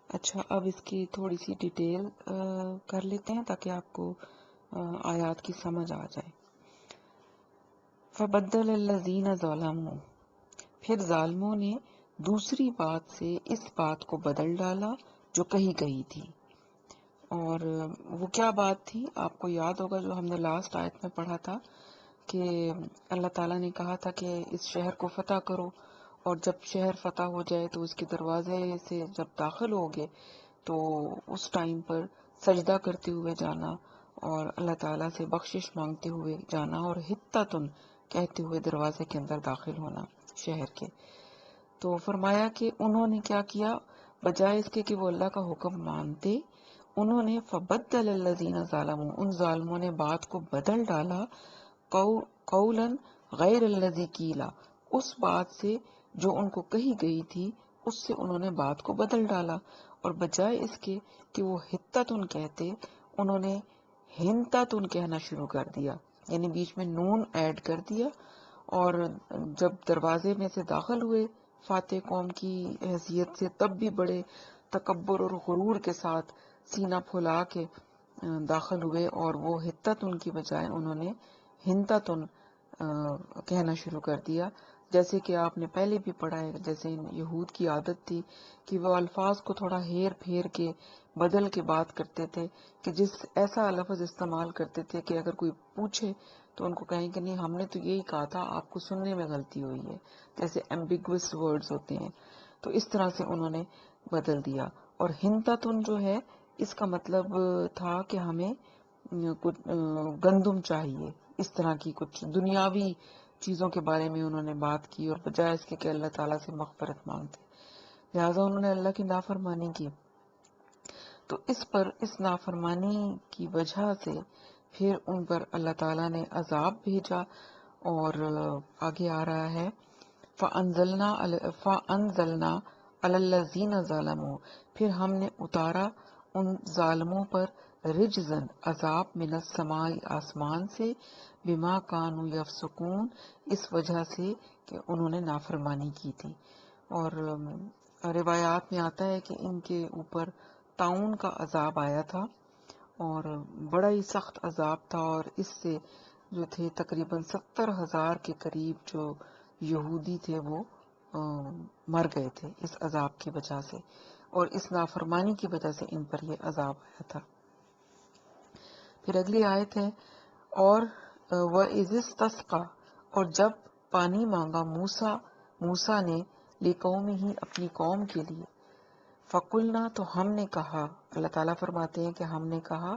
اچھا، اب اس کی تھوڑی سی ڈیٹیل کر لیتے ہیں تاکہ آپ کو آیات کی سمجھ آ جائے۔ فَبَدَّلَ الَّذِينَ ظَلَمُوا، پھر ظالموں نے دوسری بات سے اس بات کو بدل ڈالا جو کہی گئی تھی۔ اور وہ کیا بات تھی؟ آپ کو یاد ہوگا جو ہم نے لاسٹ آیت میں پڑھا تھا کہ اللہ تعالیٰ نے کہا تھا کہ اس شہر کو فتح کرو، اور جب شہر فتح ہو جائے تو اس کے دروازے سے جب داخل ہوگے تو اس ٹائم پر سجدہ کرتے ہوئے جانا اور اللہ تعالیٰ سے بخشش مانگتے ہوئے جانا اور حتتن کہتے ہوئے دروازے کے اندر داخل ہونا شہر کے۔ تو فرمایا کہ انہوں نے کیا کیا، بجائے اس کے کہ وہ اللہ کا حکم مانتے، انہوں نے فبدل الذین ظالموا، ان ظالموں نے بات کو بدل ڈالا، قولا غیر الذی قیلا، اس بات سے جو ان کو کہی گئی تھی اس سے انہوں نے بات کو بدل ڈالا، اور بجائے اس کے کہ وہ حتتن کہتے انہوں نے ہنتتن کہنا شروع کر دیا، یعنی بیچ میں نون ایڈ کر دیا۔ اور جب دروازے میں سے داخل ہوئے فاتح قوم کی حیثیت سے، تب بھی بڑے تکبر اور غرور کے ساتھ سینہ پھلا کے داخل ہوئے، اور وہ حتتن کی بجائے انہوں نے ہنتتن کہنا شروع کر دیا۔ جیسے کہ آپ نے پہلے بھی پڑھا ہے، جیسے یہود کی عادت تھی کہ وہ الفاظ کو تھوڑا ہیر پھیر کے بدل کے بات کرتے تھے، کہ جس ایسا لفظ استعمال کرتے تھے کہ اگر کوئی پوچھے تو ان کو کہیں کہ نہیں، ہم نے تو یہی کہا تھا، آپ کو سننے میں غلطی ہوئی ہے، جیسے ایمبیگوس ورڈز ہوتے ہیں، تو اس طرح سے انہوں نے بدل دیا۔ اور ہنتتن جو ہے اس کا مطلب تھا کہ ہمیں کچھ گندم چاہیے، اس طرح کی کچھ دنیاوی چیزوں کے بارے میں انہوں نے بات کی، اور بجائے اس کے کہ اللہ تعالیٰ سے مغفرت مانگتے، لہٰذا انہوں نے اللہ کی نافرمانی کی۔ تو اس نافرمانی کی وجہ سے پھر ان پر اللہ تعالیٰ نے عذاب بھیجا، اور آگے آ رہا ہے فَأَنزَلْنَا عَلَى الَّذِينَ ظَلَمُوا، پھر ہم نے اتارا ان ظالموں پر رجزن عذاب من السماء آسمان سے، بما کانوا یفسقون اس وجہ سے کہ انہوں نے نافرمانی کی تھی۔ اور روایات میں آتا ہے کہ ان کے اوپر طاعون کا عذاب آیا تھا، اور بڑا ہی سخت عذاب تھا، اور اس سے جو تھے تقریباً 70,000 کے قریب جو یہودی تھے وہ مر گئے تھے اس عذاب کی وجہ سے، اور اس نافرمانی کی وجہ سے ان پر یہ عذاب آیا تھا۔ پھر اگلی آیت ہے، اور وَإِذِ اسْتَسْقَىٰ، اور جب پانی مانگا موسیٰ نے لِقَوْمِهِ اپنی قوم کے لیے، فَقُلْنَا تو ہم نے کہا، اللہ تعالیٰ فرماتے ہیں کہ ہم نے کہا،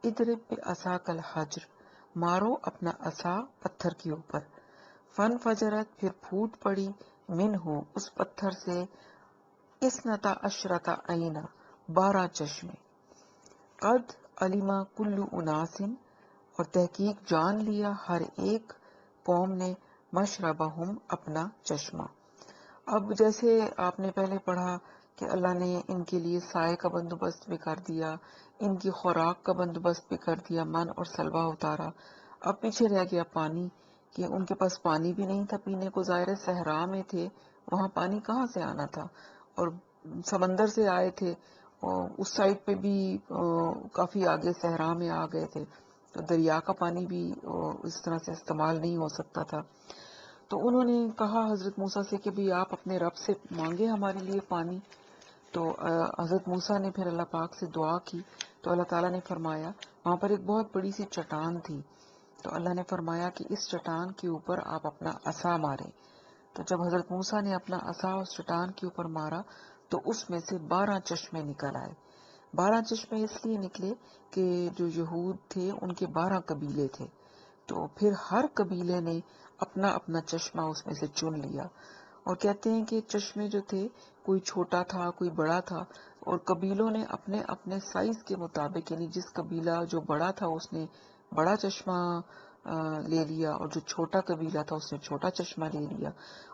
اضرب بعصاک الحجر، مارو اپنا عصا پتھر کے اوپر، فانفجرت پھر پھوٹ پڑی، منہ اس پتھر سے، اثنتا عشرۃ عینا 12 چشمے، قد علما کل اناس اور تحقیق جان لیا ہر ایک قوم نے، مشربہم اپنا چشمہ۔ اب جیسے آپ نے پہلے پڑھا کہ اللہ نے ان کے لیے سائے کا بندوبست بھی کر دیا، ان کی خوراک کا بندوبست بھی کر دیا، من اور سلوہ اتارا، اب پیچھے رہ گیا پانی، کہ ان کے پاس پانی بھی نہیں تھا پینے کو، ظاہر صحرا میں تھے، وہاں پانی کہاں سے آنا تھا، اور سمندر سے آئے تھے، اور اس سائڈ پہ بھی کافی آگے صحرا میں آ گئے تھے، تو دریا کا پانی بھی اس طرح سے استعمال نہیں ہو سکتا تھا۔ تو انہوں نے کہا حضرت موسیٰ سے کہ بھی آپ اپنے رب سے مانگے ہمارے لیے پانی۔ تو حضرت موسیٰ نے پھر اللہ پاک سے دعا کی، تو اللہ تعالیٰ نے فرمایا، وہاں پر ایک بہت بڑی سی چٹان تھی، تو اللہ نے فرمایا کہ اس چٹان کے اوپر آپ اپنا عصا ماریں۔ تو جب حضرت موسیٰ نے اپنا عصا اس چٹان کے اوپر مارا تو اس میں سے 12 چشمے نکل آئے۔ 12 چشمے اس لیے نکلے کہ جو یہود تھے ان کے 12 قبیلے تھے، تو پھر ہر قبیلے نے اپنا اپنا چشمہ اس میں سے چن لیا، اور کہتے ہیں کہ چشمے جو تھے کوئی چھوٹا تھا کوئی بڑا تھا، اور قبیلوں نے اپنے اپنے سائز کے مطابق، یعنی جس قبیلہ جو بڑا تھا اس نے بڑا چشمہ لے لیا، اور جو چھوٹا قبیلہ تھا اس نے چھوٹا چشمہ لے لیا،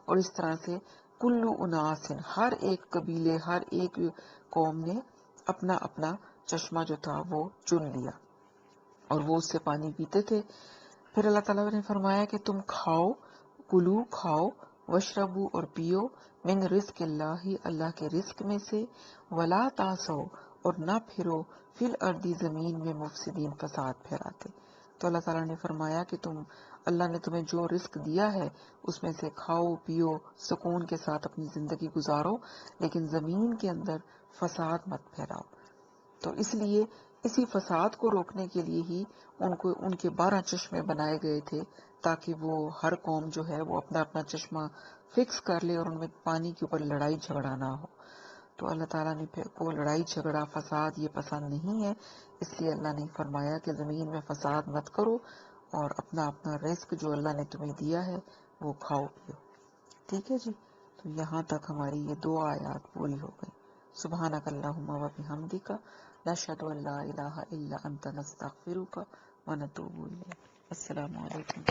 اور اس طرح سے کلو اناس، ہر ایک قبیلے ہر ایک قوم نے اپنا اپنا چشمہ جو تھا وہ چن لیا، اور وہ اس سے پانی پیتے تھے۔ پھر اللہ تعالیٰ نے فرمایا کہ تم کھاؤ، کلو کھاؤ، وشربو اور پیو، من رزق اللہ، اللہ کے رزق میں سے، ولا تاسو، اور نہ پھرو، فی الارض، زمین میں، مفسدین، فساد پھیلاتے۔ تو اللہ تعالیٰ نے فرمایا کہ اللہ نے تمہیں جو رزق دیا ہے اس میں سے کھاؤ پیو، سکون کے ساتھ اپنی زندگی گزارو، لیکن زمین کے اندر فساد مت پھیلاؤ۔ تو اس لیے اسی فساد کو روکنے کے لیے ہی ان کے 12 چشمے بنائے گئے تھے، تاکہ وہ ہر قوم جو ہے وہ اپنا اپنا چشمہ فکس کر لے اور ان میں پانی کے اوپر لڑائی جھگڑا نہ ہو۔ تو اللہ تعالیٰ نے کو لڑائی جھگڑا فساد یہ پسند نہیں ہے، اس لیے اللہ نے فرمایا کہ زمین میں فساد مت کرو اور اپنا اپنا رزق جو اللہ نے تمہیں دیا ہے وہ کھاؤ پیو۔ ٹھیک ہے جی، تو یہاں تک ہماری یہ 2 آیات پوری ہو گئی۔ سبحانک اللہم و بحمدک، نشہد ان لا الہ الا انت، نستغفرک و نتوب الیک۔ السلام علیکم۔